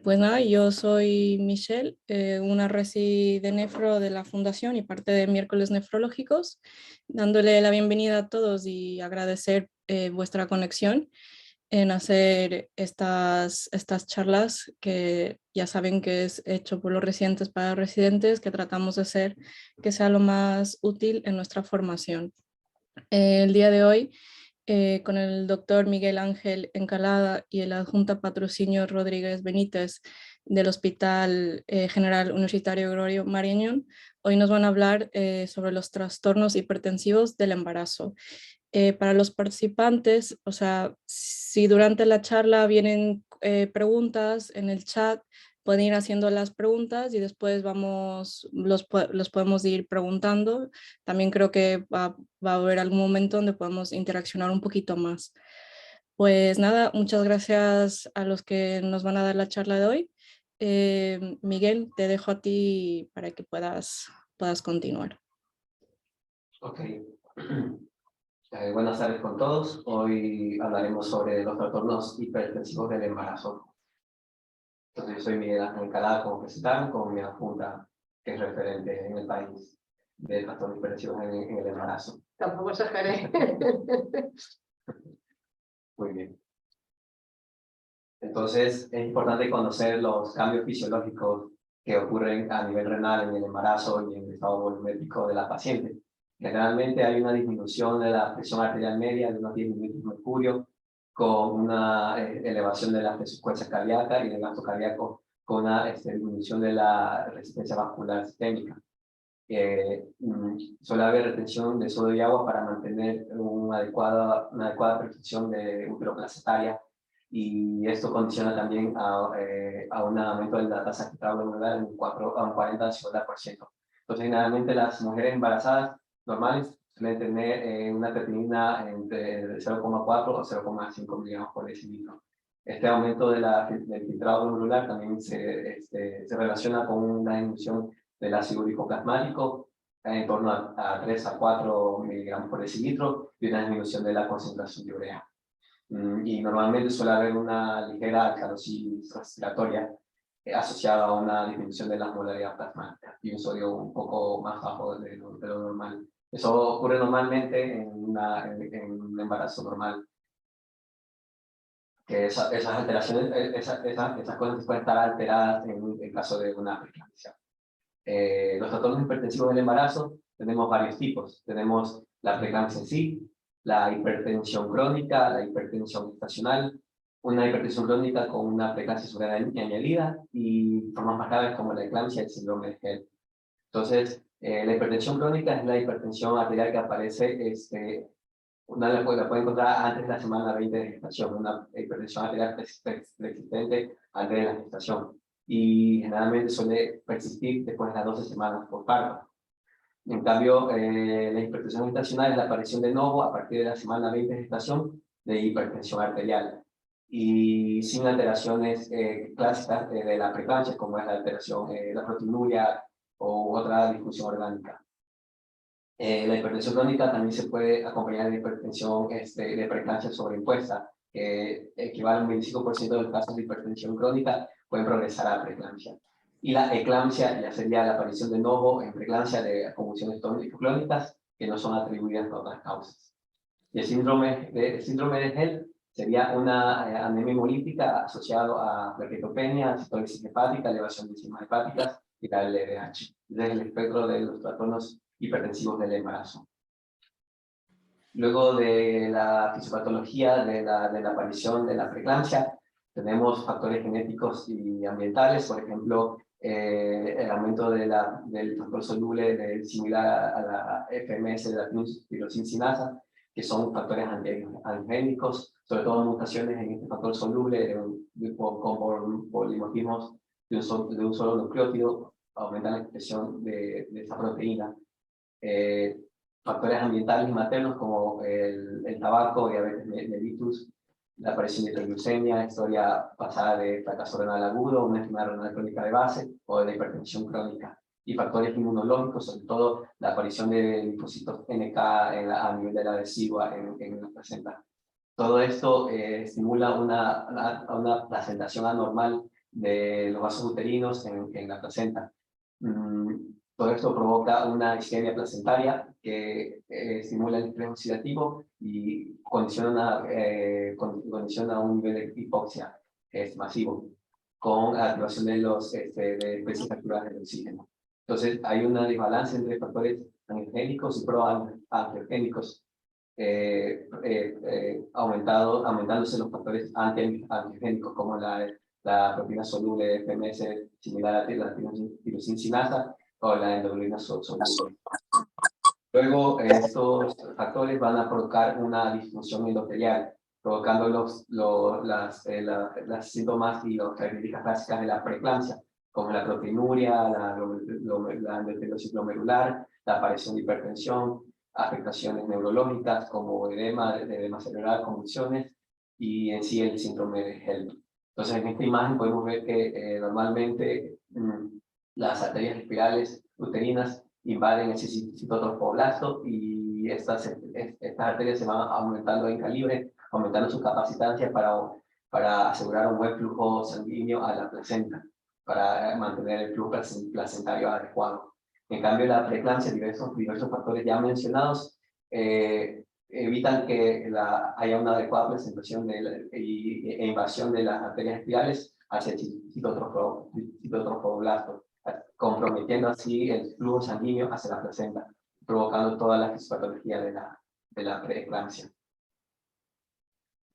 Pues nada, yo soy Michelle, una resi de nefro de la Fundación y parte de Miércoles Nefrológicos, dándole la bienvenida a todos y agradecer vuestra conexión en hacer estas charlas que ya saben que es hecho por los residentes para residentes, que tratamos de hacer que sea lo más útil en nuestra formación. El día de hoy, con el doctor Miguel Ángel Encalada y el adjunta patrocinio Rodríguez Benítez del Hospital General Universitario Gregorio Marañón, hoy nos van a hablar sobre los trastornos hipertensivos del embarazo. Para los participantes, o sea, si durante la charla vienen preguntas en el chat, pueden ir haciendo las preguntas y después los podemos ir preguntando. También creo que va a haber algún momento donde podemos interaccionar un poquito más. Pues nada, muchas gracias a los que nos van a dar la charla de hoy. Miguel, te dejo a ti para que puedas continuar. Ok. Buenas tardes con todos. Hoy hablaremos sobre los trastornos hipertensivos del embarazo. Entonces, yo soy Miguel Ángel Encalada, como presentaron, como mi adjunta, que es referente en el país de trastornos hipertensivos en el embarazo. Tampoco exageré. Muy bien. Entonces, es importante conocer los cambios fisiológicos que ocurren a nivel renal en el embarazo y en el estado volumétrico de la paciente. Generalmente hay una disminución de la presión arterial media de unos 10 milímetros de mercurio, con una elevación de la frecuencia cardíaca y del gasto cardíaco, con una disminución de la resistencia vascular sistémica. Suele haber retención de sodio y agua para mantener una adecuada perfusión de útero placentaria, y esto condiciona también a un aumento de la tasa intracelular en un 40-50%. Entonces, generalmente las mujeres embarazadas normales suelen tener una creatinina entre 0,4 o 0,5 miligramos por decilitro. Este aumento del filtrado glomerular también se relaciona con una disminución del ácido úrico plasmático en torno a 3 a 4 miligramos por decilitro y una disminución de la concentración de urea. Y normalmente suele haber una ligera alcalosis respiratoria asociada a una disminución de la osmolaridad plasmática y un sodio un poco más bajo de lo normal. Eso ocurre normalmente en un embarazo normal. Que esas alteraciones, esas cosas pueden estar alteradas en caso de una preeclampsia. Los trastornos hipertensivos del embarazo tenemos varios tipos. Tenemos la preeclampsia en sí, la hipertensión crónica, la hipertensión gestacional, una hipertensión crónica con una preeclampsia suprarrenal añadida y formas más graves como la eclampsia y el síndrome de Hell. Entonces, la hipertensión crónica es la hipertensión arterial que aparece, la puede encontrar antes de la semana 20 de gestación, una hipertensión arterial persistente antes de la gestación, y generalmente suele persistir después de las 12 semanas por parto. En cambio, la hipertensión gestacional es la aparición de nuevo a partir de la semana 20 de gestación de hipertensión arterial, y sin alteraciones clásicas de la preeclampsia, como es la alteración, la proteinuria o otra disfunción orgánica. La hipertensión crónica también se puede acompañar de hipertensión de preeclampsia sobreimpuesta, que equivale a un 25% de los casos de hipertensión crónica pueden progresar a preeclampsia. Y la eclampsia ya sería la aparición de novo en preeclampsia de convulsiones tónico-clónicas que no son atribuidas a otras causas. Y el síndrome de Hell sería una anemia hemolítica asociado a plaquetopenia, citolisis hepática, elevación de enzimas hepáticas y la LDH. Desde el espectro de los trastornos hipertensivos del embarazo. Luego de la fisiopatología de la aparición de la preeclampsia, tenemos factores genéticos y ambientales, por ejemplo, el aumento del factor soluble similar a la FMS de la tirosina, que son factores angiogénicos, sobre todo mutaciones en este factor soluble con polimorfismos de un solo nucleótido aumentan la expresión de esta proteína. Factores ambientales y maternos como el tabaco, diabetes mellitus, la aparición de hiperglucemia, historia pasada de fracaso renal agudo, una enfermedad renal crónica de base o de la hipertensión crónica. Y factores inmunológicos, sobre todo la aparición de linfocitos NK a nivel de la vesícula en la placenta. Todo esto estimula una placentación anormal de los vasos uterinos en la placenta. Todo esto provoca una isquemia placentaria que estimula el estrés oxidativo y condiciona un nivel de hipoxia masivo, con la activación de los de especies capturadas del oxígeno. Entonces, hay una desbalance entre factores angiogénicos y proangiogénicos, aumentándose los factores antiangiogénicos, como la proteína soluble FMS similar a la tirosincinasa o la endoglobulina soluble. Luego, estos factores van a provocar una disfunción endotelial, provocando las síntomas y las características básicas de la preeclampsia, como la proteinuria, la endoteliosis glomerular, la aparición de hipertensión, afectaciones neurológicas como edema cerebral, convulsiones y en sí el síndrome de HELM. Entonces, en esta imagen podemos ver que normalmente las arterias espirales uterinas invaden ese citotrofoblasto y estas arterias se van aumentando en calibre, aumentando su capacitancia para asegurar un buen flujo sanguíneo a la placenta, para mantener el flujo placentario adecuado. En cambio, la preeclampsia, diversos factores ya mencionados, evitan que haya una adecuada presentación e invasión de las arterias espirales hacia el citotrofoblasto, comprometiendo así el flujo sanguíneo hacia la placenta, provocando toda la fisiopatología de la preeclampsia.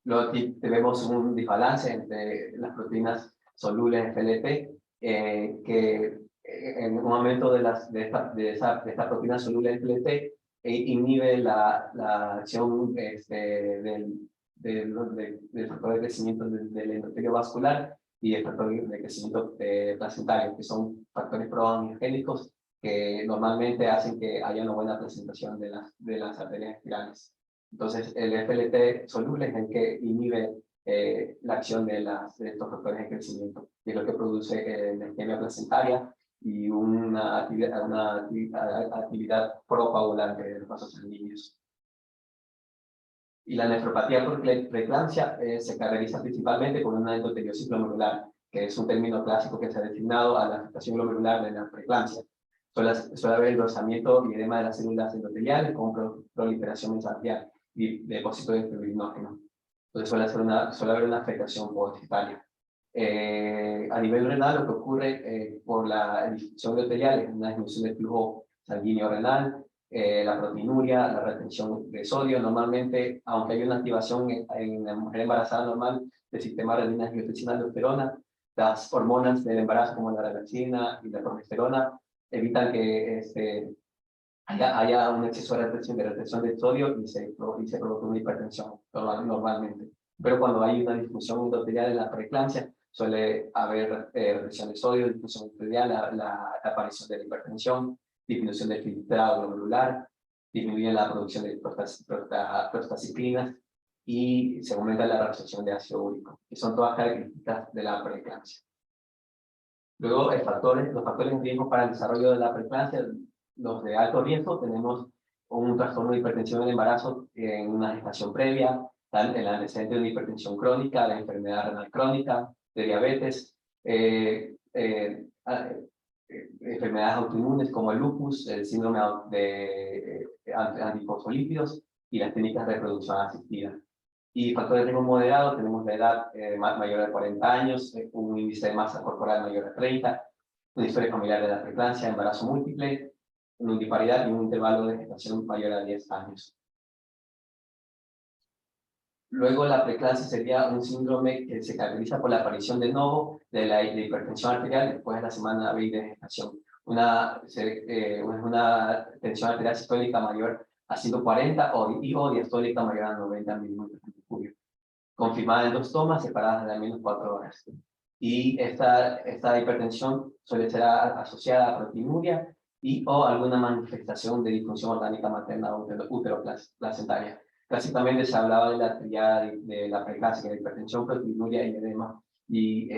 Luego aquí tenemos un desbalance entre las proteínas solubles FLP, que en un aumento de esta proteína soluble FLP inhibe la acción del factor de crecimiento del endotelio vascular y el factor de crecimiento placentario, que son factores proangiogénicos que normalmente hacen que haya una buena presentación de las arterias espirales. Entonces, el FLT soluble es el que inhibe la acción de estos factores de crecimiento, y es lo que produce la isquemia placentaria y una actividad procoagulante de los vasos sanguíneos. Y la nefropatía por preeclampsia se caracteriza principalmente por una endoteliosis glomerular, que es un término clásico que se ha designado a la afectación glomerular de la preeclampsia. Suele haber engrosamiento y edema de las células endoteliales con proliferación mesangial y depósito de fibrinógeno. Entonces suele haber una afectación postcitaria. A nivel renal, lo que ocurre por la disfunción endotelial es una disminución del flujo sanguíneo renal, la proteinuria, la retención de sodio. Normalmente, aunque hay una activación en la mujer embarazada normal del sistema renina, angiotensina, aldosterona, las hormonas del embarazo como la relaxina y la progesterona evitan que haya un exceso de retención de sodio y se provoca una hipertensión normalmente. Pero cuando hay una disfunción endotelial en la preeclampsia, suele haber retención de sodio, disfunción endotelial, la aparición de la hipertensión, disminución del filtrado glomerular, disminuye la producción de prostaciclinas y se aumenta la absorción de ácido úrico, que son todas características de la preeclampsia. Luego, los factores de riesgo para el desarrollo de la preeclampsia, los de alto riesgo, tenemos un trastorno de hipertensión en el embarazo en una gestación previa, el antecedente de una hipertensión crónica, la enfermedad renal crónica, de diabetes, enfermedades autoinmunes como el lupus, el síndrome de antifosfolípidos y las técnicas de reproducción asistida. Y factores de riesgo moderado, tenemos la edad mayor de 40 años, un índice de masa corporal mayor de 30, una historia familiar de la preeclampsia, embarazo múltiple, una disparidad y un intervalo de gestación mayor a 10 años. Luego, la preeclampsia sería un síndrome que se caracteriza por la aparición de novo de la hipertensión arterial después de la semana 20 de gestación. Una tensión arterial sistólica mayor a 140 o diastólica mayor a 90 milímetros de mercurio, confirmada en 2 tomas separadas de al menos 4 horas. Y esta hipertensión suele ser asociada a proteinuria o alguna manifestación de disfunción orgánica materna útero-placentaria. Clásicamente se hablaba de la triada de la preeclampsia, de hipertensión, proteinuria y edema. Y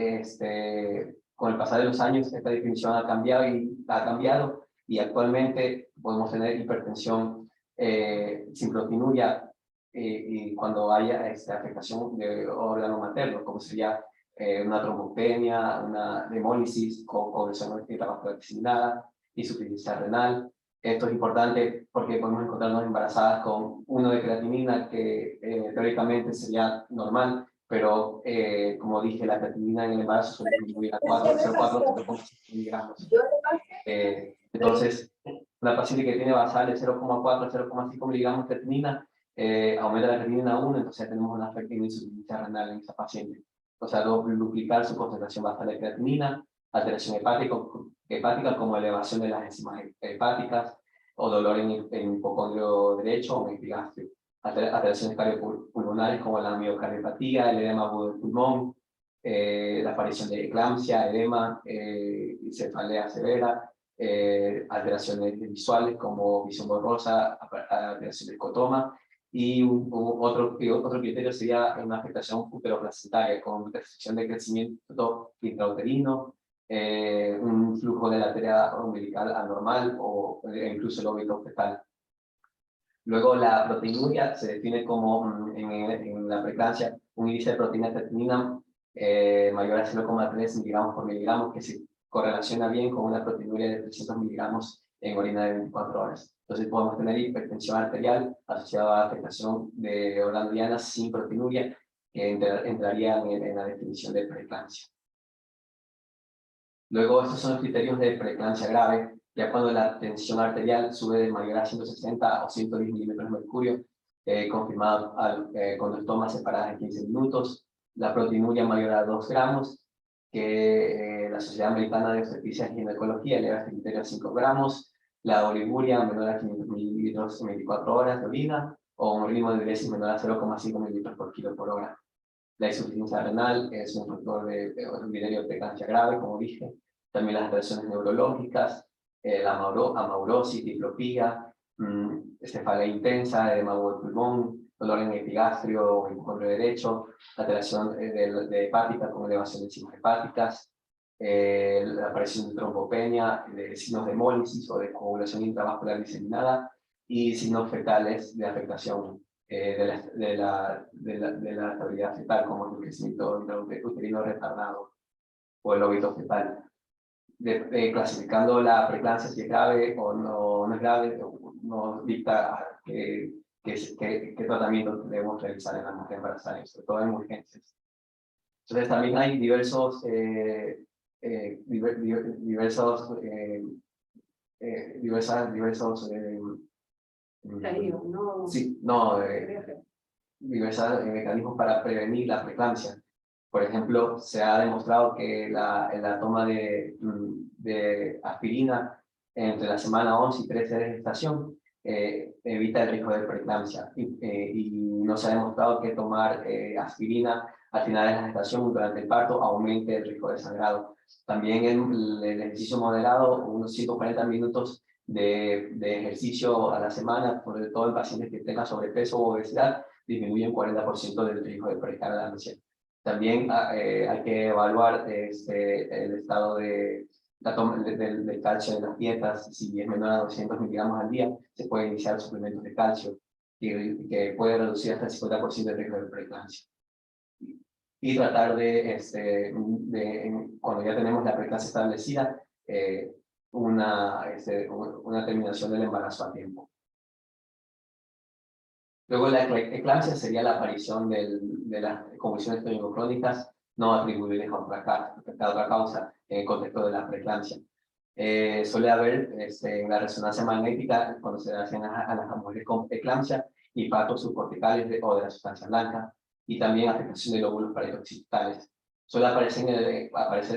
con el pasar de los años esta definición ha cambiado y actualmente podemos tener hipertensión sin proteinuria y cuando haya afectación de órgano materno, como sería una trombopenia, una hemólisis con coagulación intravascular diseminada, insuficiencia renal. Esto es importante porque podemos encontrarnos embarazadas con 1 de creatinina que teóricamente sería normal, pero como dije, la creatinina en el embarazo suele disminuir a 0,5 miligramos. Entonces, una paciente que tiene basal de 0,4 a 0,5 miligramos de creatinina, aumenta la creatinina a 1, entonces tenemos una efectiva insuficiencia renal en esa paciente. O sea, duplicar su concentración basal de creatinina, alteración hepática como elevación de las enzimas hepáticas, o dolor en el hipocondrio derecho o en el epigastrio. Alteraciones cardiopulmonares como la miocardiopatía, el edema agudo del pulmón, la aparición de eclampsia, edema, cefalea severa, alteraciones visuales como visión borrosa, alteración del escotoma, y otro criterio sería una afectación uteroplacentaria con restricción de crecimiento intrauterino, un flujo de la arteria umbilical anormal o incluso el óbito fetal. Luego la proteinuria se define como en la preeclampsia un índice de proteína creatinina mayor a 0,3 miligramos por miligramo, que se correlaciona bien con una proteinuria de 300 miligramos en orina de 24 horas. Entonces podemos tener hipertensión arterial asociada a afectación de órganos dianas sin proteinuria, que entraría en la definición de preeclampsia. Luego estos son los criterios de preeclampsia grave, ya cuando la tensión arterial sube de mayor a 160 o 110 milímetros de mercurio, confirmado con dos tomas separadas en 15 minutos, la proteinuria mayor a 2 gramos, que la Sociedad Americana de Obstetricia y Ginecología eleva este criterio a 5 gramos, la oliguria menor a 500 mililitros en 24 horas de orina, o un ritmo de diuresis menor a 0,5 mililitros por kilo por hora. La insuficiencia renal es un factor de criterio de preeclampsia grave, como dije. También las alteraciones neurológicas, la amaurosis, diplopía, cefalea intensa, edema agudo del pulmón, dolor en el epigastrio o hipocondrio derecho, alteración de hepática con elevación de enzimas hepáticas, la aparición de trombopenia, de signos de hemólisis o de coagulación intravascular diseminada, y signos fetales de afectación de la estabilidad fetal, como el crecimiento uterino retardado o el óbito fetal. Clasificando la preeclampsia si es grave o no es grave, nos dicta qué tratamiento debemos realizar en las mujeres embarazadas, sobre todo en urgencias. Entonces también hay diversos diversos mecanismos para prevenir la preeclampsia. Por ejemplo, se ha demostrado que la toma de aspirina entre la semana 11 y 13 de gestación evita el riesgo de preeclampsia. Y no se ha demostrado que tomar aspirina al final de la gestación durante el parto aumente el riesgo de sangrado. También el ejercicio moderado, unos 140 minutos de ejercicio a la semana, sobre todo en pacientes que tengan sobrepeso o obesidad, disminuye un 40% del riesgo de preeclampsia. También hay que evaluar el estado del calcio en las dietas. Si es menor a 200 miligramos al día, se puede iniciar suplementos de calcio, que puede reducir hasta el 50% el riesgo de preeclampsia. Y tratar cuando ya tenemos la preeclampsia establecida, una terminación del embarazo a tiempo. Luego la eclampsia sería la aparición de las convulsiones crónicas no atribuibles a otra causa en el contexto de la preeclampsia. Suele haber en la resonancia magnética, cuando se hacen a las mujeres con eclampsia, impactos subcorticales o de la sustancia blanca, y también afectación de lóbulos parieto-occipitales. Suele aparecer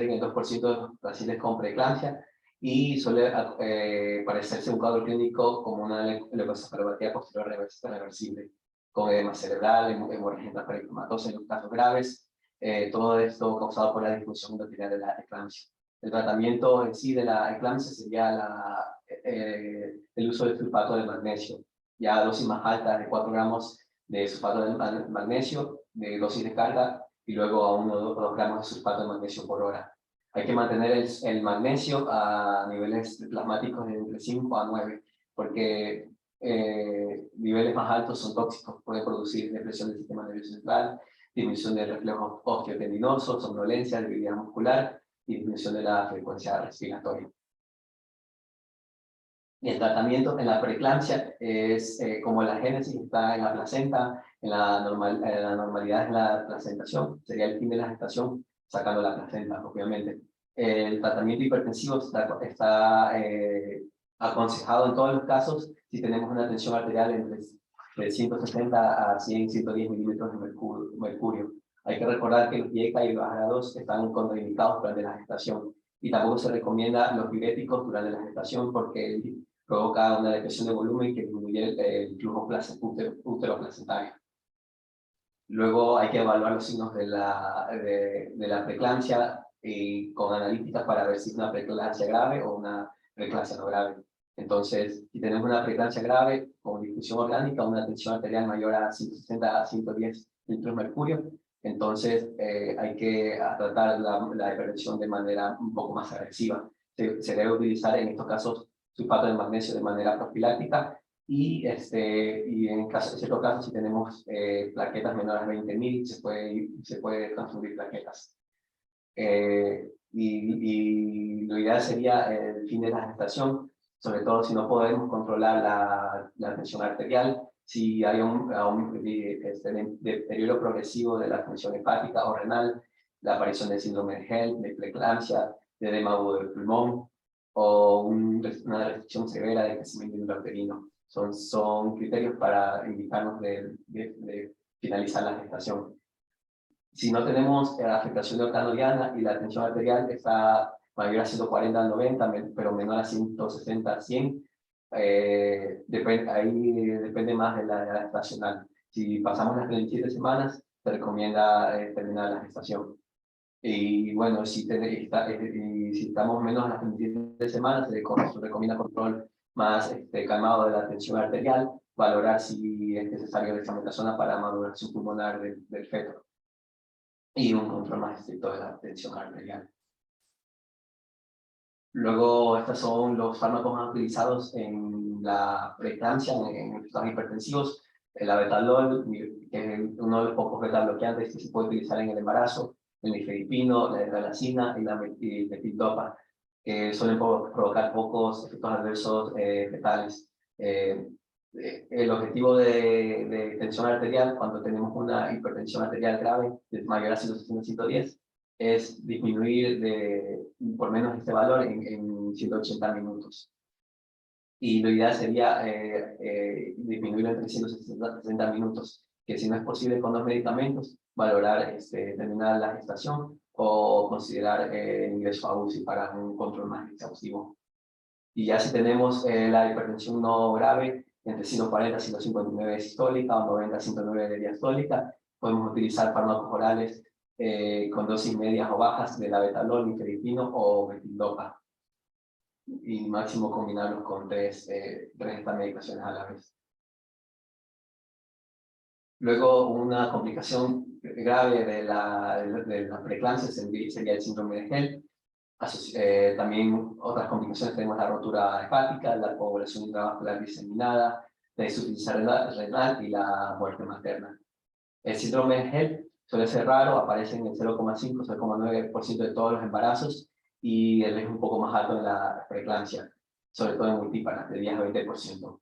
en el 2% de los pacientes con preeclampsia, y suele parecerse un cuadro clínico como una leucoencefalopatía posterior reversible, con edema cerebral, hemorragia intraperitoneal en los casos graves, todo esto causado por la disfunción endotelial de la eclampsia. El tratamiento en sí de la eclampsia sería el uso de sulfato de magnesio, ya a dosis más altas de 4 gramos de sulfato de magnesio, de dosis de carga, y luego a 1 o 2 gramos de sulfato de magnesio por hora. Hay que mantener el magnesio a niveles plasmáticos de entre 5 a 9, porque niveles más altos son tóxicos, puede producir depresión del sistema nervioso central, disminución del reflejo osteotendinoso, somnolencia, debilidad muscular y disminución de la frecuencia respiratoria. Y el tratamiento en la preeclampsia es como la génesis está en la placenta, en la normalidad es la placentación, sería el fin de la gestación, sacando la placenta, obviamente. El tratamiento hipertensivo está aconsejado en todos los casos si tenemos una tensión arterial entre de 160 a 100, 110 milímetros de mercurio. Hay que recordar que los IECA y los AGA2 están contraindicados durante la gestación y tampoco se recomienda los diuréticos durante la gestación porque provoca una depresión de volumen que disminuye el flujo útero-placentario. Luego hay que evaluar los signos de la preeclampsia con analíticas para ver si es una preeclampsia grave o una preeclampsia no grave. Entonces, si tenemos una preeclampsia grave con difusión orgánica, una tensión arterial mayor a 160 a 110 litros de mercurio, entonces hay que tratar la hipertensión de manera un poco más agresiva. Se debe utilizar en estos casos sulfato de magnesio de manera profiláctica y en ciertos casos si tenemos plaquetas menores a 20.000 se puede transfundir plaquetas. Y lo ideal sería el fin de la gestación, sobre todo si no podemos controlar la tensión arterial, si hay un deterioro progresivo de la función hepática o renal, la aparición del síndrome de HELLP, de preeclampsia, de edema agudo del pulmón, o una restricción severa de crecimiento intrauterino. Son criterios para indicarnos de finalizar la gestación. Si no tenemos afectación de organo diana y la tensión arterial está mayor a 140 a 90, pero menor a 160 a 100, ahí depende más de la edad gestacional. Si pasamos las 37 semanas, se recomienda terminar la gestación. Y bueno, si estamos menos a las 37 semanas, se recomienda control más calmado de la tensión arterial, valorar si es necesario dexametasona para maduración pulmonar del feto y un control más estricto de la tensión arterial. Luego, estos son los fármacos más utilizados en la preeclampsia, en estados hipertensivos. El abetalol, que es uno de los pocos beta bloqueantes que se puede utilizar en el embarazo, el nifedipino, la ergalacina y la metildopa, que suelen provocar pocos efectos adversos fetales. El objetivo de tensión arterial, cuando tenemos una hipertensión arterial grave, mayor a 160-110, es disminuir por menos este valor en 180 minutos. Y lo ideal sería disminuirlo en 360 minutos, que si no es posible con 2 medicamentos, valorar terminar la gestación o considerar ingreso a UCI para un control más exhaustivo. Y ya si tenemos la hipertensión no grave, entre 140 y 159 sistólica o 90 a 109 de diastólica, podemos utilizar fármacos orales con dosis medias o bajas de abetalol, nifedipino o metildopa. Y máximo combinarlos con tres de estas medicaciones a la vez. Luego, una complicación grave de la preeclampsia sería el síndrome de HELLP. También otras complicaciones tenemos la rotura hepática, la coagulación intravascular diseminada, la insuficiencia renal y la muerte materna. El síndrome de HELLP suele ser raro, aparece en el 0,5-0,9% de todos los embarazos y él es un poco más alto en la preeclampsia, sobre todo en multíparas, de 10 a 20%.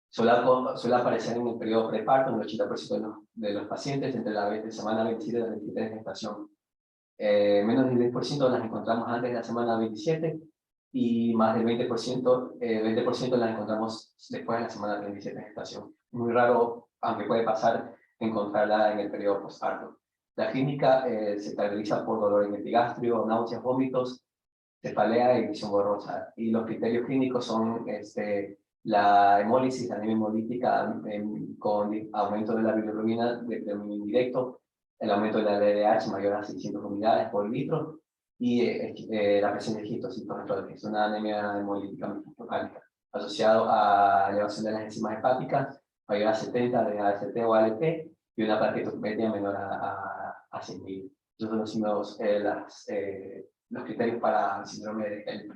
Suele aparecer en el periodo preparto en el 80% de los pacientes entre la semana 27 y la 23 de gestación. Menos del 10% las encontramos antes de la semana 27 y más del 20% las encontramos después de la semana 37 de gestación. Muy raro, aunque puede pasar, encontrarla en el periodo postparto. La clínica se caracteriza por dolor en epigastrio, náuseas, vómitos, cefalea y visión borrosa. Y los criterios clínicos son la hemólisis, la anemia hemolítica con aumento de la bilirrubina de predominio indirecto, el aumento de la LDH mayor a 600 unidades por litro y la presión de histocitos, que es una anemia hemolítica microcalórica, asociado a elevación de las enzimas hepáticas mayor a 70 de AST o ALT y una plaquetopenia menor a 100.000. Esos son los criterios para el síndrome de HELLP.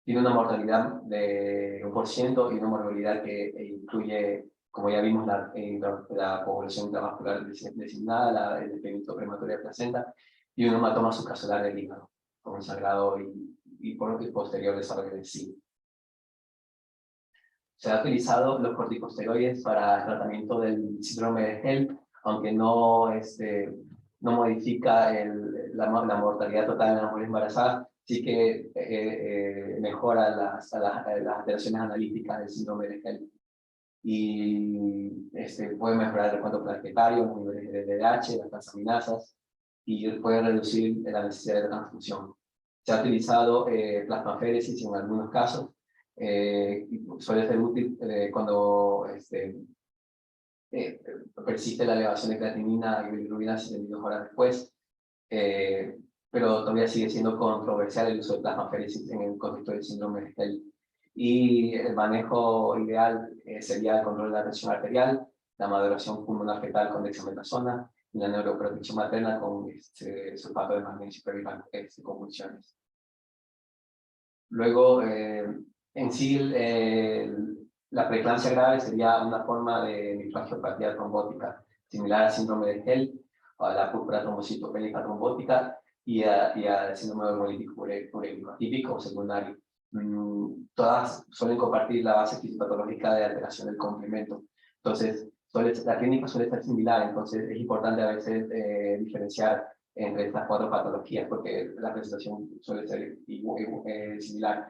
Tiene una mortalidad de 1% y una morbilidad que incluye Como ya vimos, la coagulación intravascular designada, el depósito prematuro de placenta, y un hematoma suprarrenal del hígado, con un sangrado y posterior desarrollo del SIG. Se ha utilizado los corticosteroides para el tratamiento del síndrome de HELLP, aunque no modifica la mortalidad total en la mujer embarazada, sí que mejora las alteraciones analíticas del síndrome de HELLP. Y puede mejorar el recuento plaquetario, los niveles de LDH, las transaminasas, y puede reducir la necesidad de transfusión. Se ha utilizado plasmaféresis en algunos casos. Suele ser útil cuando persiste la elevación de creatinina y bilirrubina 72 horas después, pero todavía sigue siendo controversial el uso de plasmaféresis en el contexto del síndrome de HELLP. Y el manejo ideal sería el control de la presión arterial, la maduración pulmonar fetal con dexametasona y la neuroprotección materna con sulfato de magnesio para evitar convulsiones. Luego, en sí, la preeclampsia grave sería una forma de nefrangiopatía trombótica, similar al síndrome de HELLP, a la púrpura trombocitopénica trombótica y al síndrome organolítico urémico atípico o secundario. Todas suelen compartir la base fisiopatológica de alteración del complemento. Entonces, la clínica suele ser similar, entonces es importante a veces diferenciar entre estas 4 patologías, porque la presentación suele ser similar.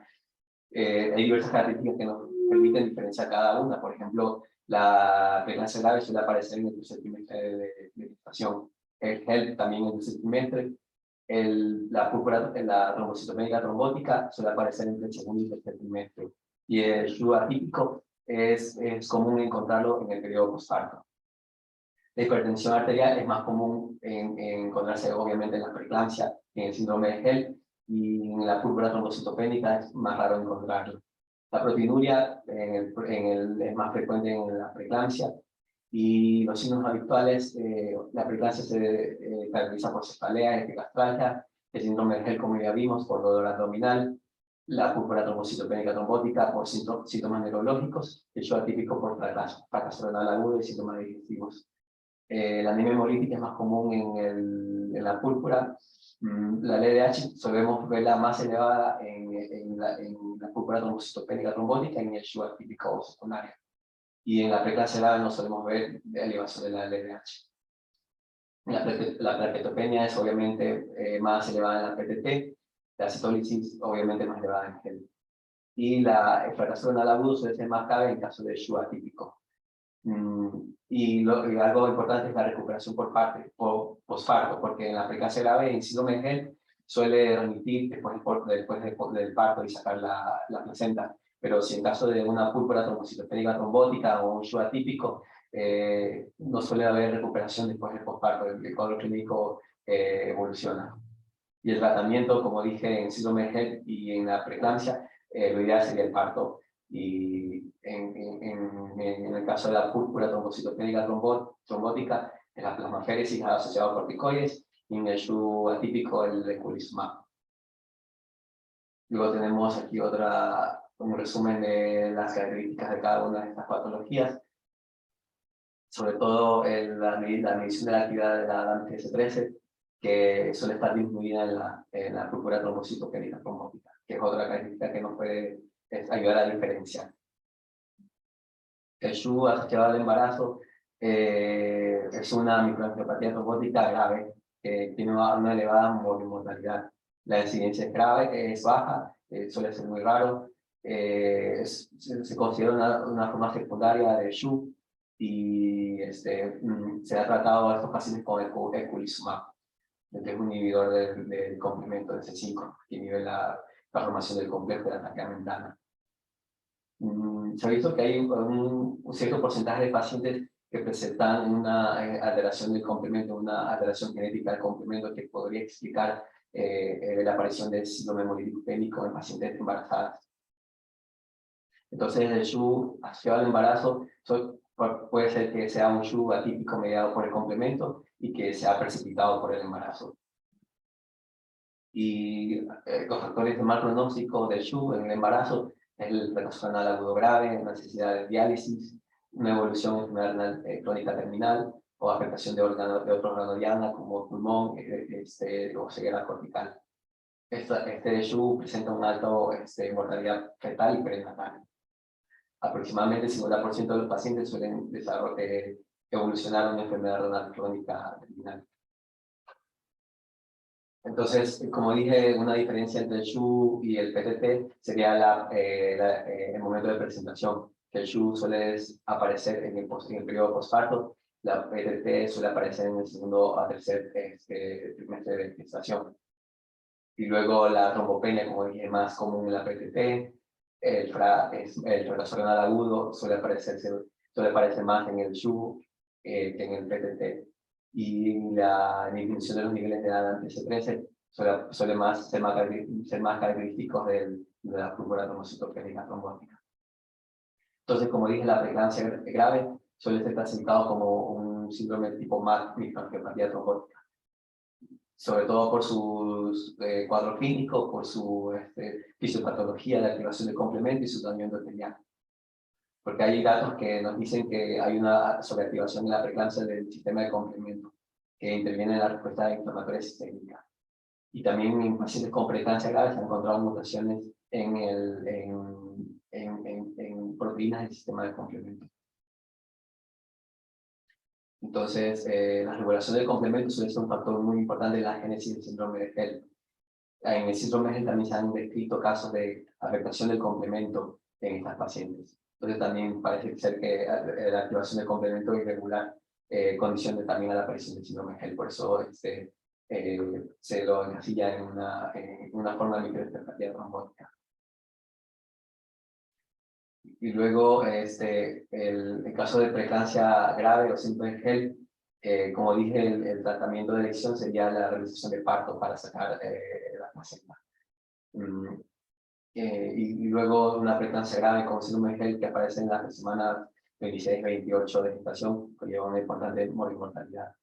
Hay diversas características que nos permiten diferenciar cada una. Por ejemplo, la preeclampsia grave suele aparecer en el tercer trimestre de gestación. El HELLP también en el tercer trimestre. La trombocitopénica trombótica suele aparecer entre el segundo y tercer trimestre. Y el SHU atípico es común encontrarlo en el periodo postparto. La hipertensión arterial es más común encontrarse obviamente en la preeclampsia, en el síndrome de HELLP, y en la púrpura trombocitopénica es más raro encontrarlo. La proteinuria es más frecuente en la preeclampsia, y los signos habituales, la preeclampsia se caracteriza por cefalea, epigastralgia, el síndrome de HELLP, como ya vimos, por dolor abdominal, la púrpura trombocitopénica trombótica por síntomas neurológicos, el SHU atípico por fracaso renal agudo y síntomas digestivos. La anemia hemolítica es más común en la púrpura. La LDH solemos verla más elevada en la púrpura trombocitopénica trombótica y en el SHU atípico o secundario. Y en la preeclampsia grave no solemos ver elevación de la LDH. La plaquetopenia es obviamente más elevada en la PTT, la citólisis obviamente más elevada en GEL. Y el fracaso renal agudo suele ser más grave en caso de SHU atípico. Y algo importante es la recuperación por posparto, porque en la preeclampsia grave, en síndrome de HELLP, suele remitir después del parto y sacar la placenta. Pero si en caso de una púrpura trombocitopénica trombótica o un SHU atípico, no suele haber recuperación después del posparto, el cuadro clínico evoluciona. Y el tratamiento, como dije, en síndrome de HELLP y en la preeclampsia, lo ideal sería el parto. Y en el caso de la púrpura trombocitopénica trombótica, en la plasmaféresis asociado a corticoides, y en el SHU atípico el eculizumab. Luego tenemos aquí un resumen de las características de cada una de estas patologías, sobre todo la medición de la actividad de la ADAMTS13, que suele estar disminuida en la púrpura trombocitopénica trombótica, que es otra característica que nos puede ayudar a diferenciar. El SHU asociado al embarazo es una microangiopatía trombótica grave que tiene una elevada mortalidad. La incidencia es baja, suele ser muy raro. Se considera una forma secundaria de SHU y se ha tratado a estos pacientes con eculizumab, que es un inhibidor del complemento de C5, que inhibe la formación del complejo de la traquea membrana. Se ha visto que hay un cierto porcentaje de pacientes que presentan una alteración del complemento, una alteración genética del complemento que podría explicar la aparición del síndrome hemolítico úrico en pacientes embarazadas. Entonces, el SHU asociado al embarazo puede ser que sea un SHU atípico mediado por el complemento y que sea precipitado por el embarazo. Y los factores de mal pronóstico del SHU en el embarazo es el fracaso renal agudo grave, la necesidad de diálisis, una evolución de enfermedad renal crónica terminal o afectación de otro órgano diana como pulmón o ceguera cortical. Este SHU presenta un alto mortalidad fetal y perinatal. Aproximadamente el 50% de los pacientes suelen evolucionar una enfermedad renal crónica terminal. Entonces, como dije, una diferencia entre el SHU y el PTT sería el momento de presentación, que el SHU suele aparecer en el periodo postparto, la PTT suele aparecer en el segundo a tercer trimestre de gestación. Y luego la trombopenia, como dije, más común en la PTT, el fracaso renal agudo suele aparecer más en el SHU que en el PTT. Y la disminución de los niveles de ADAMTS13 suele ser más característicos de la púrpura trombocitopénica trombótica. Entonces, como dije, la preeclampsia grave suele ser clasificado como un síndrome tipo MAC, microangiopatía trombótica, sobre todo por sus cuadro clínico, por su fisiopatología de activación del complemento y su daño endotelial. Porque hay datos que nos dicen que hay una sobreactivación en la preeclampsia del sistema de complemento, que interviene en la respuesta inflamatoria sistémica. Y también en pacientes con preeclampsia grave se han encontrado mutaciones en proteínas del sistema de complemento. Entonces, la regulación del complemento suele ser un factor muy importante en la génesis del síndrome de HELLP. En el síndrome de HELLP también se han descrito casos de afectación del complemento en estas pacientes. Entonces también parece ser que la activación del complemento irregular condiciona también a la aparición del síndrome de HELLP. Por eso se lo encasilla en una forma de microangiopatía trombótica. Y luego, el caso de preeclampsia grave o síndrome de HELLP, como dije, el tratamiento de elección sería la realización de parto para sacar la placenta. Y luego una preeclampsia grave con síndrome de HELLP que aparece en las semanas 26-28 de gestación, que lleva una importante mortalidad.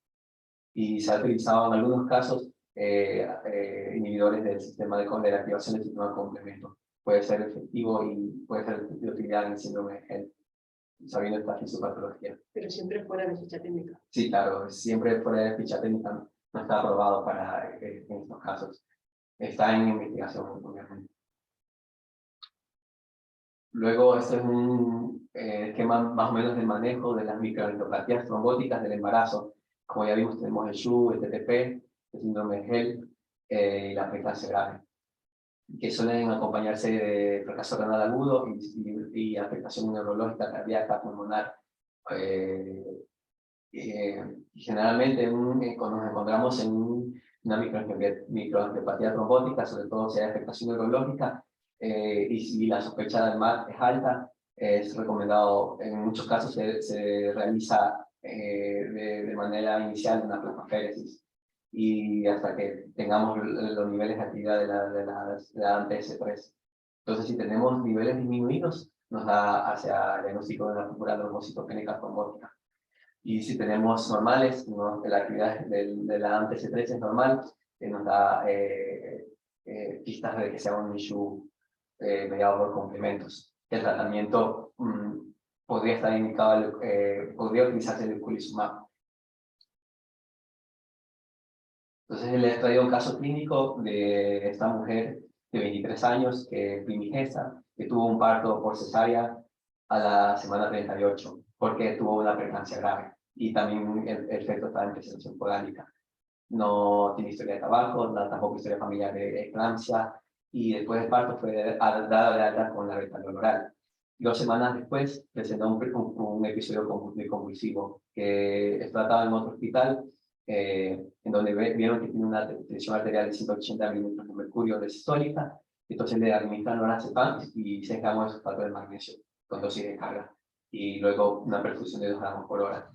Y se ha utilizado en algunos casos inhibidores del sistema de la activación del sistema de complemento. Puede ser efectivo y puede ser de utilidad en el síndrome de HELLP, sabiendo esta fisiopatología. Pero siempre fuera de ficha técnica. Sí, claro, siempre fuera de ficha técnica, no está aprobado para en estos casos. Está en investigación, obviamente. Luego, esto es un esquema más o menos de manejo de las microangiopatías trombóticas del embarazo. Como ya vimos, tenemos el SHU, el TTP, el síndrome de HELLP y la preeclampsia grave, que suelen acompañarse de fracaso renal agudo y afectación neurológica, cardíaca, pulmonar. Generalmente, cuando nos encontramos en una microangiopatía trombótica, sobre todo si hay afectación neurológica, y si la sospecha del MAC es alta, es recomendado, en muchos casos se realiza de manera inicial una plasmaféresis, y hasta que tengamos los niveles de actividad de la ANTS3. Entonces, si tenemos niveles disminuidos, nos da hacia el diagnóstico de la púrpura trombocitopénica trombótica. Y si tenemos normales, ¿no? La actividad de la ANTS3 es normal, nos da pistas de que sea un SHU mediado por complementos. El tratamiento podría estar indicado, podría utilizarse el eculizumab. Entonces le he traído un caso clínico de esta mujer de 23 años, primigesta, que tuvo un parto por cesárea a la semana 38, porque tuvo una preeclampsia grave. Y también el feto está en presentación podálica. No tiene historia de tabaco, tampoco historia familiar de eclampsia, y después del parto fue dada de alta con la retalol oral. 2 semanas después presentó un episodio convulsivo que es tratado en otro hospital, en donde vieron que tiene una tensión arterial de 180 milímetros de mercurio desistólica. Entonces le administraron lorazepam y 6 gramos de sulfato de magnesio con dosis de carga, y luego una perfusión de 2 gramos por hora.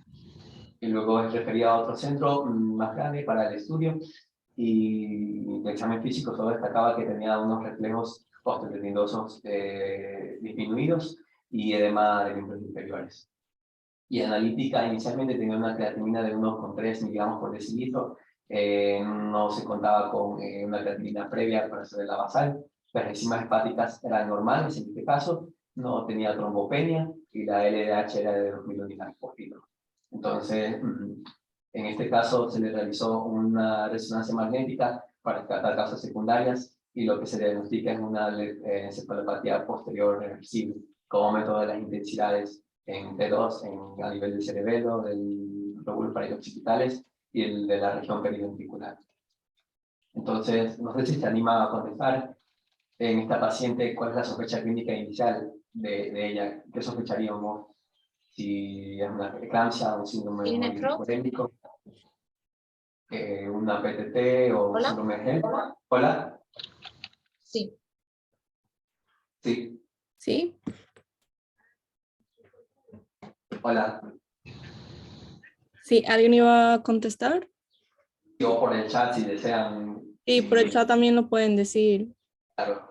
Y luego es referido a otro centro más grande para el estudio, y el examen físico solo destacaba que tenía unos reflejos osteotendinosos disminuidos y edema de miembros inferiores. Y analítica, inicialmente tenía una creatinina de 1,3 miligramos por decilitro, no se contaba con una creatinina previa para hacer la basal. Las enzimas hepáticas eran normales en este caso, no tenía trombopenia y la LDH era de 2000 unidades por kilo. Entonces, en este caso se le realizó una resonancia magnética para descartar causas secundarias y lo que se diagnostica es una encefalopatía posterior reversible como método de las intensidades en T2, a nivel del cerebelo, del lóbulo parieto-occipitales y el de la región periventricular. Entonces, no sé si se anima a contestar en esta paciente cuál es la sospecha clínica inicial de ella. ¿Qué sospecharíamos? Si es una eclampsia, un síndrome hemolítico, una PTT o un síndrome GEL. ¿Hola? Sí. Sí. ¿Sí? Hola. Sí, ¿alguien iba a contestar? O por el chat si desean. Y por el Sí, chat también lo pueden decir. claro.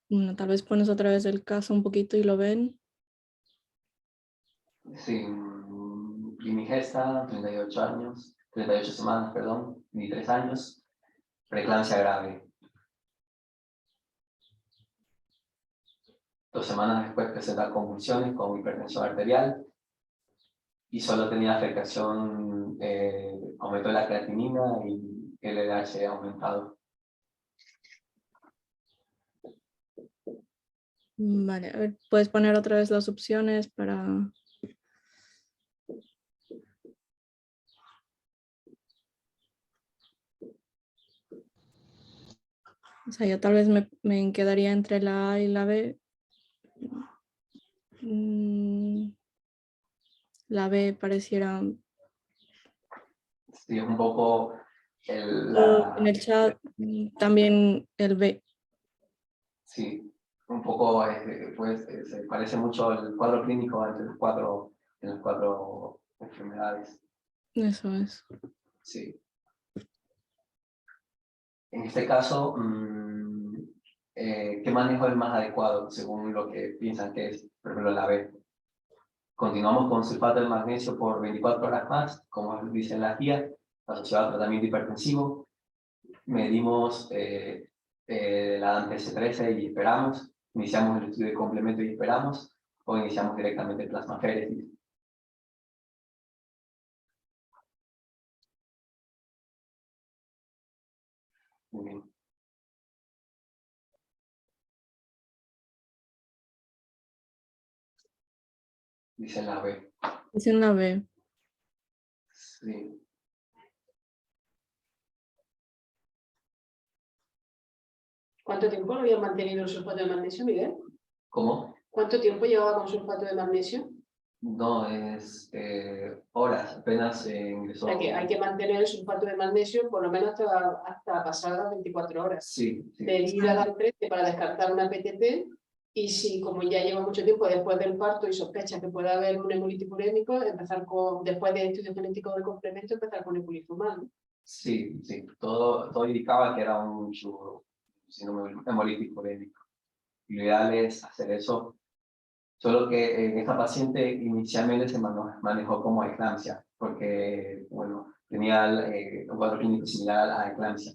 Bueno, tal vez pones otra vez el caso un poquito y lo ven. Sí, primigesta, 38 años, 38 semanas, perdón, 23 años, preeclampsia grave. 2 semanas después presenta convulsiones con hipertensión arterial y solo tenía afectación, aumentó la creatinina y el LDH aumentado. Vale, a ver, puedes poner otra vez las opciones para... O sea, yo tal vez me quedaría entre la A y la B. La B pareciera... Sí, es un poco En el chat también el B. sí, un poco, pues, se parece mucho el cuadro clínico entre las cuatro enfermedades. Eso es. Sí. En este caso, ¿qué manejo es más adecuado según lo que piensan que es, por ejemplo, la B? Continuamos con sulfato de magnesio por 24 horas más, como dice en la guía, asociado a tratamiento hipertensivo. Medimos la AMPS-13 y esperamos. Iniciamos el estudio de complemento y esperamos, o iniciamos directamente el plasmaféresis. Muy bien. Dice la B. Es en la B. Sí. ¿Cuánto tiempo lo había mantenido el sulfato de magnesio, Miguel? ¿Cómo? ¿Cuánto tiempo llevaba con sulfato de magnesio? No, es horas, apenas O ingresó. sea que hay que mantener el sulfato de magnesio por lo menos hasta pasadas 24 horas. Sí, sí. De ir a dar 13 para descartar una PTT y si como ya lleva mucho tiempo después del parto y sospecha que pueda haber un hemolítico urémico, empezar con, después de estudio genético del complemento, empezar con eculizumab, ¿no? Sí, sí. Todo indicaba que era un síndrome hemolítico urémico. Lo ideal es hacer eso. Solo que en esta paciente inicialmente se manejó como eclampsia, porque, bueno, tenía un cuadro clínico similar a eclampsia.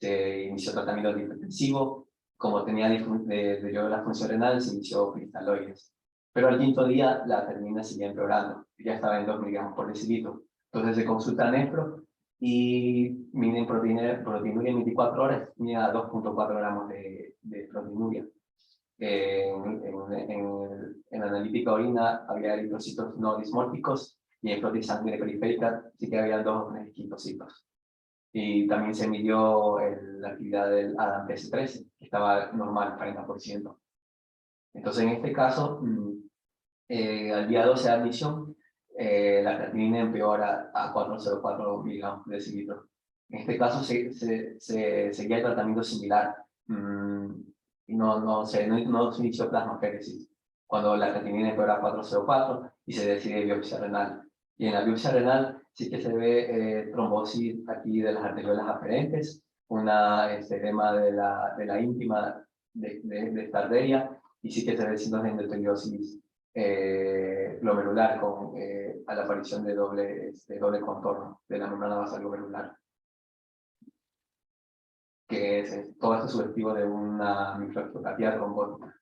Se inició tratamiento antihipertensivo, como tenía deterioro de la función renal, se inició cristaloides. Pero al quinto día la termina seguía empeorando, ya estaba en 2 miligramos por decilitro. Entonces se consulta a nefro y miden proteinuria en 24 horas, tenía 2.4 gramos de proteinuria. En la analítica orina había eritrocitos no dismórficos y en prótesis sanguínea periférica sí que había 2 o 3 quintocitos. Y también se midió la actividad del ADAM-TS13, que estaba normal, 40%. Entonces, en este caso, al día 12 de admisión, la creatinina empeora a 4,04 miligramos por decilitro. En este caso, se seguía el tratamiento similar. No se inició plasmaféresis cuando la creatinina empeora a 4,04 y se decide biopsia renal. Y en la biopsia renal sí que se ve trombosis aquí de las arteriolas aferentes, una edema de la íntima de esta arteria, y sí que se ve signos de endoteliosis glomerular con a la aparición de doble contorno de la membrana basal glomerular, que es todo esto sugestivo de una microangiopatía trombótica.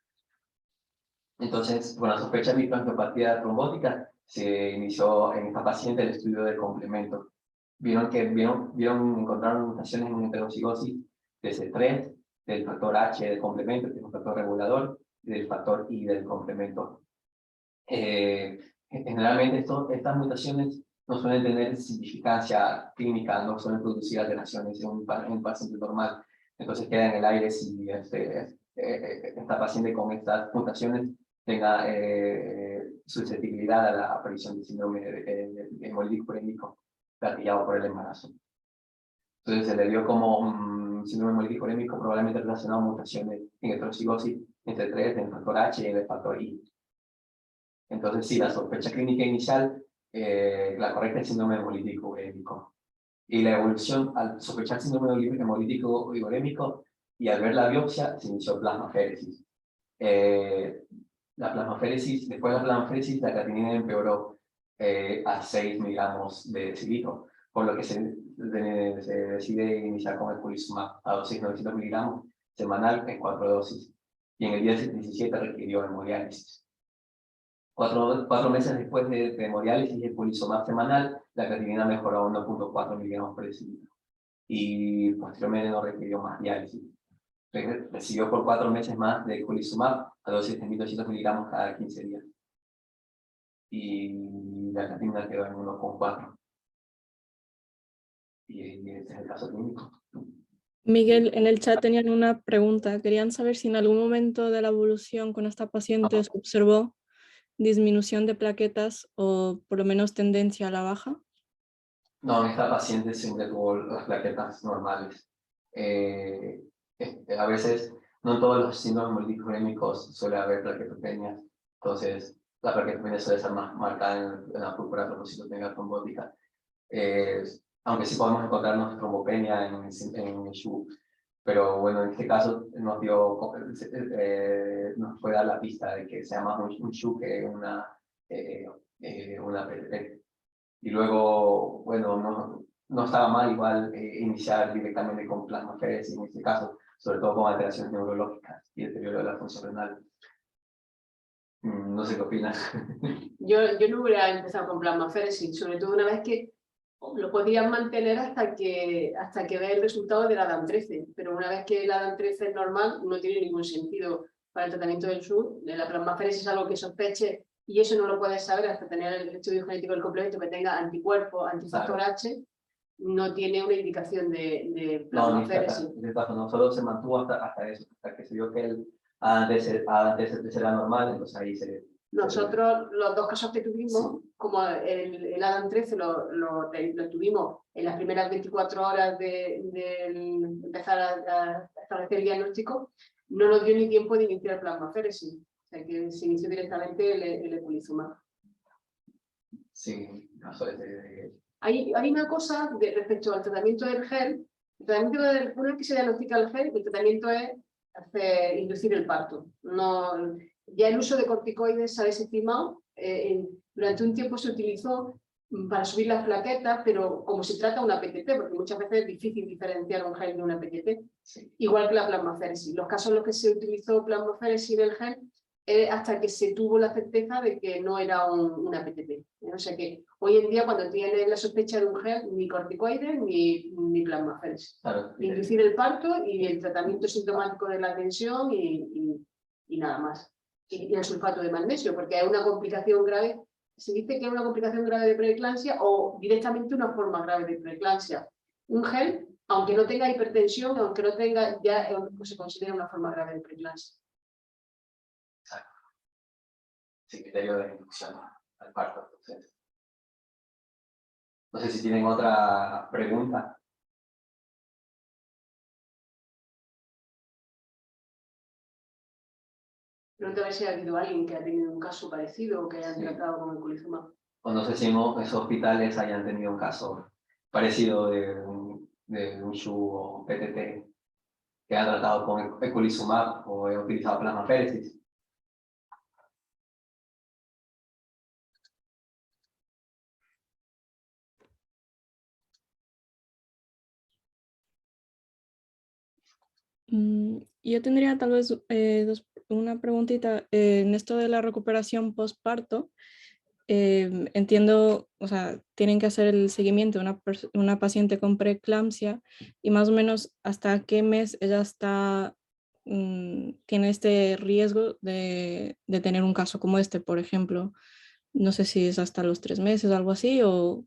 Entonces, con la sospecha de microangiopatía trombótica, se inició en esta paciente el estudio del complemento. Encontraron mutaciones en heterocigosis de C3, del factor H del complemento, que es un factor regulador, y del factor I del complemento. Generalmente estas mutaciones no suelen tener significancia clínica, no suelen producir alteraciones en un paciente normal. Entonces queda en el aire si esta paciente con estas mutaciones tenga susceptibilidad a la aparición de síndrome hemolítico urémico gatillado por el embarazo. Entonces se le dio como un síndrome hemolítico urémico probablemente relacionado a mutaciones en heterocigosis entre 3 del factor H y del factor I. Entonces sí, la sospecha clínica inicial, la correcta es síndrome hemolítico urémico. Y la evolución al sospechar síndrome hemolítico urémico y al ver la biopsia se inició plasmaféresis. La plasmaféresis, después de la plasmaféresis, la creatinina empeoró a 6 miligramos de decilitro, por lo que se decide iniciar con eculizumab a dosis de 900 miligramos semanal en 4 dosis. Y en el día 17 requirió hemodiálisis. 4 meses después de hemodiálisis y eculizumab semanal, la creatinina mejoró a 1.4 miligramos por decilitro. Y posteriormente no requirió más diálisis. Recibió por 4 meses más de eculizumab a dosis de 1.200 miligramos cada 15 días. Y la creatinina quedó en 1.4. Y este es el caso clínico. Miguel, en el chat tenían una pregunta. Querían saber si en algún momento de la evolución con esta paciente se observó disminución de plaquetas o por lo menos tendencia a la baja. No, esta paciente siempre tuvo las plaquetas normales. A veces, no en todos los síndromes hemolíticos urémicos suele haber plaquetopenias. Entonces, la plaquetopenia suele ser más marcada en la púrpura trombocitopenia trombótica. Aunque sí podemos encontrarnos trombopenia en el SHU. Pero bueno, en este caso nos puede dar la pista de que sea más un SHU que una PTP. Y luego, bueno, no estaba mal igual iniciar directamente con plasmaféresis en este caso, sobre todo con alteraciones neurológicas y deterioro de la función renal. No sé qué opinas. Yo no hubiera empezado con plasmaféresis, sobre todo una vez que lo podías mantener hasta que vea el resultado del ADAM13, pero una vez que el ADAM13 es normal, no tiene ningún sentido para el tratamiento del SUR. La plasmaféresis es algo que sospeche y eso no lo puedes saber hasta tener el estudio genético del complemento que tenga anticuerpos, antifactor H, no tiene una indicación de plasmaféresis. No, solo se mantuvo hasta eso, hasta que se vio que el ADAM13 era normal, entonces ahí se... Nosotros, los 2 casos que tuvimos, sí, como el ADAM13 lo tuvimos en las primeras 24 horas de empezar a establecer el diagnóstico, no nos dio ni tiempo de iniciar plasmaféresis, o sea que se inició directamente el eculizumab. Sí, no suele Hay una cosa respecto al tratamiento del GEL. El tratamiento una vez que se diagnostica el GEL, el tratamiento es inducir el parto. No, ya el uso de corticoides se ha desestimado. Durante un tiempo se utilizó para subir las plaquetas, pero como se trata de una PTT, porque muchas veces es difícil diferenciar un GEL de una PTT, sí, igual que la plasmaféresis. Los casos en los que se utilizó plasmaféresis del GEL hasta que se tuvo la certeza de que no era una PTP. O sea que hoy en día cuando tienes la sospecha de un GEL, ni corticoides ni plasmaféresis. Claro, inducir el parto y el tratamiento sintomático de la tensión y nada más. Y el sulfato de magnesio, porque hay una complicación grave. Se dice que es una complicación grave de preeclampsia o directamente una forma grave de preeclampsia. Un GEL, aunque no tenga hipertensión, aunque no tenga, ya se considera una forma grave de preeclampsia. Sin criterio de inducción al parto. Entonces, no sé si tienen otra pregunta. Pregunto a ver si ha habido alguien que ha tenido un caso parecido o que hayan tratado con eculizumab. O no sé si en esos hospitales hayan tenido un caso parecido de un SHU o PTT que ha tratado con eculizumab o ha utilizado plasmaféresis. Yo tendría tal vez una preguntita. En esto de la recuperación postparto, entiendo, o sea, tienen que hacer el seguimiento de una paciente con preeclampsia y más o menos hasta qué mes ella está, tiene este riesgo de tener un caso como este, por ejemplo. No sé si es hasta los 3 meses o algo así, o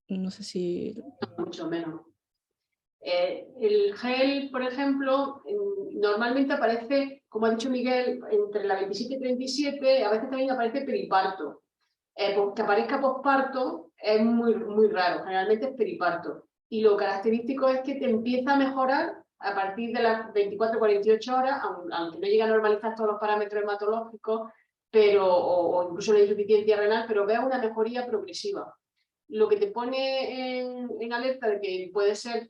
no sé si... Mucho menos. El gel, por ejemplo, normalmente aparece, como ha dicho Miguel, entre la 27 y 37, a veces también aparece periparto. Que aparezca posparto es muy raro, generalmente es periparto. Y lo característico es que te empieza a mejorar a partir de las 24-48 horas, aunque no llega a normalizar todos los parámetros hematológicos, pero, o incluso la insuficiencia renal, pero vea una mejoría progresiva. Lo que te pone en alerta de que puede ser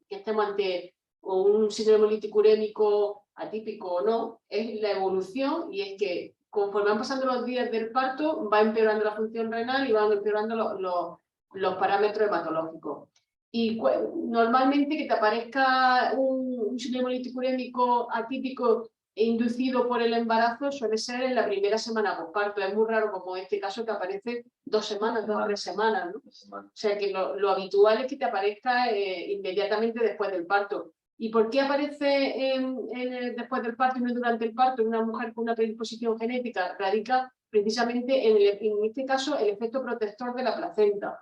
que estemos ante un síndrome hemolítico urémico atípico o no, es la evolución, y es que conforme van pasando los días del parto, va empeorando la función renal y van empeorando los parámetros hematológicos. Y normalmente que te aparezca un síndrome hemolítico urémico atípico e inducido por el embarazo suele ser en la primera semana posparto. Es muy raro como este caso que aparece 2 semanas, 2 o 3 semanas, ¿no? O sea que lo habitual es que te aparezca inmediatamente después del parto. ¿Y por qué aparece después del parto y no durante el parto en una mujer con una predisposición genética? Radica precisamente en este caso el efecto protector de la placenta.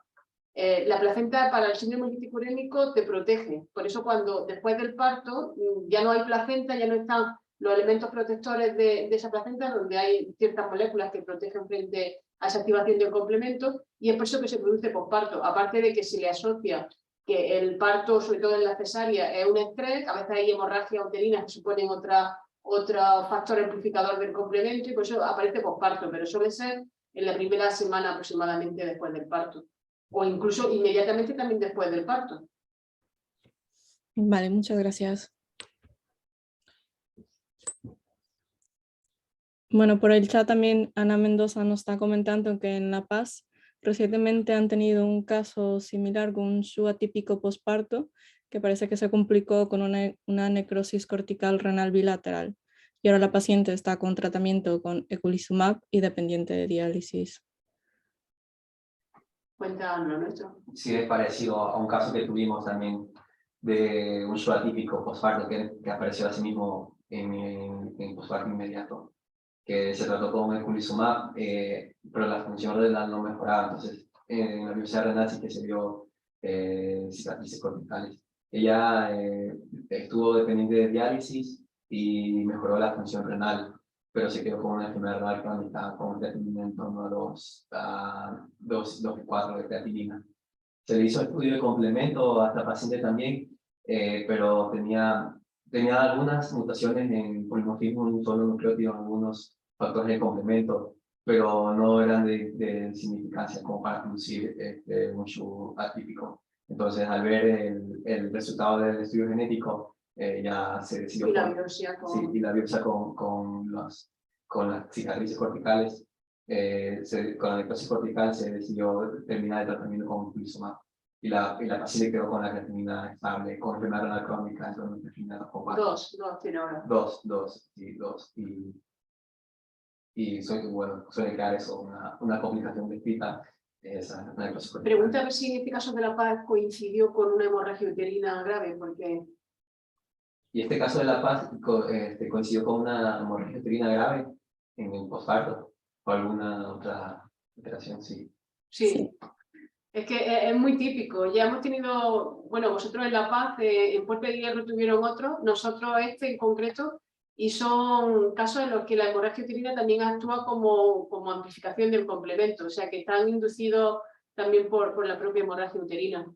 La placenta para el síndrome hemolítico urémico te protege. Por eso cuando después del parto ya no hay placenta, ya no están los elementos protectores de esa placenta, donde hay ciertas moléculas que protegen frente a esa activación del complemento, y es por eso que se produce posparto. Aparte de que se le asocia que el parto, sobre todo en la cesárea, es un estrés, a veces hay hemorragia uterina que suponen otro factor amplificador del complemento, y por eso aparece posparto, pero suele ser en la primera semana aproximadamente después del parto, o incluso inmediatamente también después del parto. Vale, muchas gracias. Bueno, por el chat también Ana Mendoza nos está comentando que en La Paz recientemente han tenido un caso similar con un SHU atípico posparto que parece que se complicó con una necrosis cortical renal bilateral. Y ahora la paciente está con tratamiento con eculizumab y dependiente de diálisis. Cuenta lo nuestro. Sí, es parecido a un caso que tuvimos también de un SHU atípico postparto que apareció así mismo en posparto inmediato, que se trató con eculizumab, pero la función renal no mejoraba. Entonces, en la biopsia renal sí que se vio cicatrices corticales. Ella estuvo dependiente de diálisis y mejoró la función renal, pero se quedó con una enfermedad renal crónica con un creatinina en torno a 2,4 de creatinina. Se le hizo estudio de complemento a esta paciente también, pero tenía algunas mutaciones en polimorfismo en un solo nucleótido, algunos factores de complemento, pero no eran de significancia como para producir un SHU atípico. Entonces, al ver el resultado del estudio genético, ya se decidió... Y la biopsia con... Sí, y la biopsia con las cicatrices corticales, con la necrosis cortical se decidió terminar el tratamiento con eculizumab. Y la paciente quedó con la creatinina estable, con enfermedad renal crónica, entonces creatinina Dos tiene ahora. Dos. Y suele crear eso, una complicación descrita. Pregunta a ver si en este caso de La Paz coincidió con una hemorragia uterina grave, porque... Y este caso de La Paz coincidió con una hemorragia uterina grave en el posparto, o alguna otra alteración, sí. Sí. Es que es muy típico. Ya hemos tenido, bueno, vosotros en La Paz, en Puerto de Hierro tuvieron otro, nosotros este en concreto, y son casos en los que la hemorragia uterina también actúa como amplificación del complemento, o sea que están inducidos también por la propia hemorragia uterina.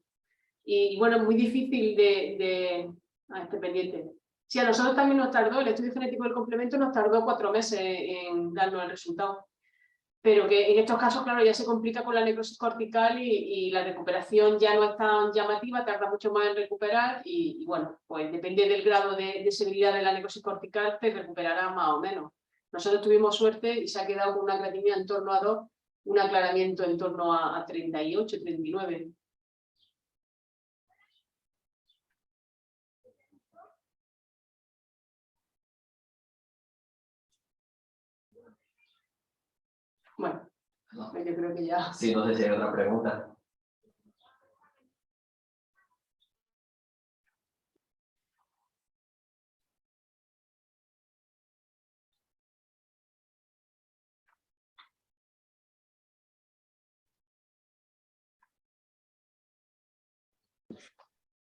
Y bueno, es muy difícil este pendiente. Sí, a nosotros también nos tardó, el estudio genético del complemento nos tardó 4 meses en darnos el resultado. Pero que en estos casos, claro, ya se complica con la necrosis cortical y la recuperación ya no es tan llamativa, tarda mucho más en recuperar y bueno, pues depende del grado de severidad de la necrosis cortical, te recuperará más o menos. Nosotros tuvimos suerte y se ha quedado con una creatinina en torno a 2, un aclaramiento en torno a 38, 39. Bueno, No. yo creo que ya. Sí, no sé si hay otra pregunta.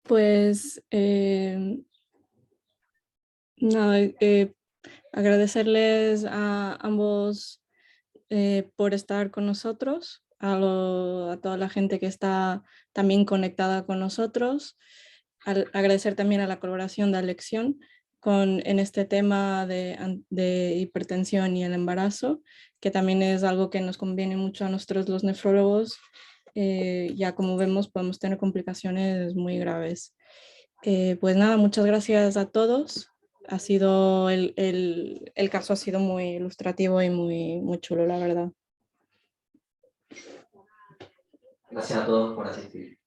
Pues nada, agradecerles a ambos por estar con nosotros, a toda la gente que está también conectada con nosotros, agradecer también a la colaboración de Alexión en este tema de hipertensión y el embarazo, que también es algo que nos conviene mucho a nosotros los nefrólogos. Ya como vemos podemos tener complicaciones muy graves. Pues nada, muchas gracias a todos. Ha sido el caso ha sido muy ilustrativo y muy chulo, la verdad. Gracias a todos por asistir.